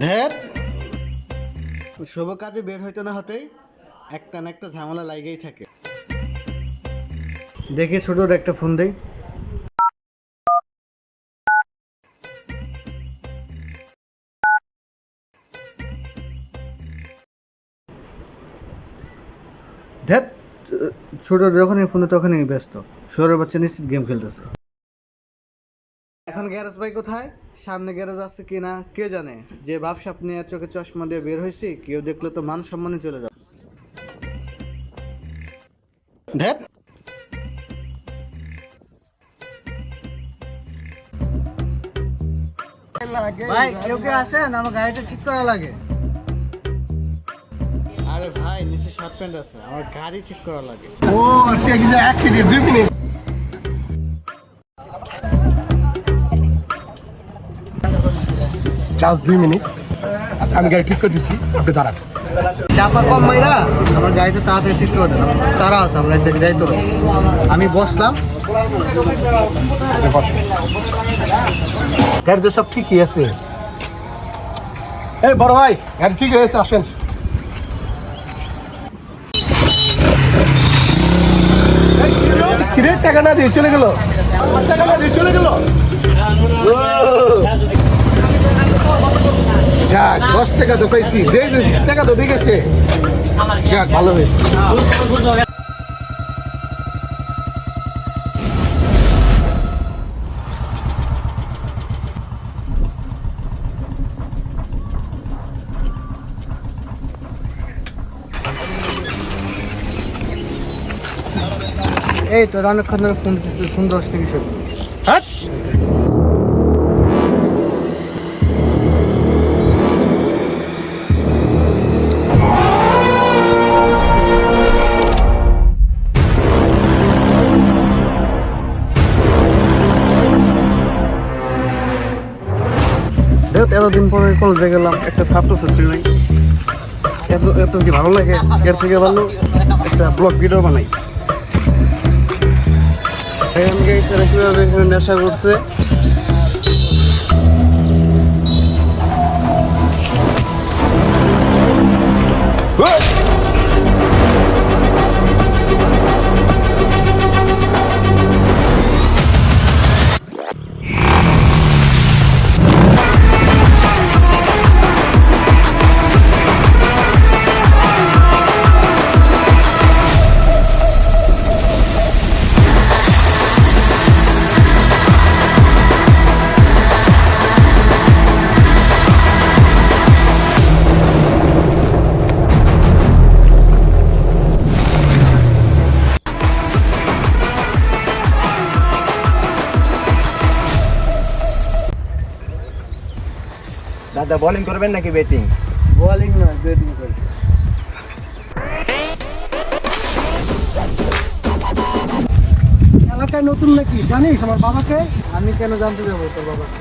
ধ্যাত শুভ কাজে বের হইতে না হতেই একটা না একটা ঝামেলা লাগেই থাকে। দেখি ছোটোর একটা ফোন দেই। ধ্যাত ছোটো যখনই ফোনে তখনই ব্যস্ত। শহরের বাচ্চা নিশ্চিত গেম খেলতেছে। এখন গ্যারেজ ভাই কোথায়? সামনে গ্যারেজ আছে কিনা কে জানে। যে ভাবসাপ নিয়ে চোখে চশমা দিয়ে বের হয়েছি, কেউ দেখলে তো মান সম্মানে চলে যাবে। ধ্যাত ভাই কেউ কে আছেন? আমার গাড়িটা ঠিক করা লাগে। আরে ভাই নিচে শর্ট প্যান্ট আছে, আমার গাড়ি ঠিক করা লাগে। ও ঠিক আছে, 1 মিনিট 2 মিনিট জাস্ট 2 মিনিট। আমি গাড়ি ঠিক করে দিচ্ছি, আপনি দাঁড়ান। চাপা কম মাইরা আমার গাড়িটা তাড়াতাড়ি ঠিক করে দেন। তারা আছে, আমরা একদিকে যাইতে হবে। আমি বসলাম। গাড়িতে সব ঠিকই আছে। এই বড় ভাই, গাড়ি ঠিক হয়েছে, আসেন। কিরে টাকা না দিয়ে চলে গেল, টাকা না দিয়ে চলে গেল। যাক 10 টাকা তো পাইছি, টাকা তো দেখেছে। যাক ভালো হয়েছে। এই তো অনেকক্ষণ ধরে ফোন দিতে, সুন্দর আসতে বিষয়। হ্যাঁ এতদিন পরে কলেজে গেলাম, একটা ছাত্রছাত্রী নাই। এত কি ভালো লাগে? এর থেকে ভালো একটা ব্লগ ভিডিও বানাই। নেশা করছে। দাদা বোলিং করবেন নাকি ব্যাটিং? বোলিং নয়, ব্যাটিং করি। এলাকায় নতুন নাকি জানিস আমার বাবাকে? আমি কেন জানতে যাবো তোর বাবাকে?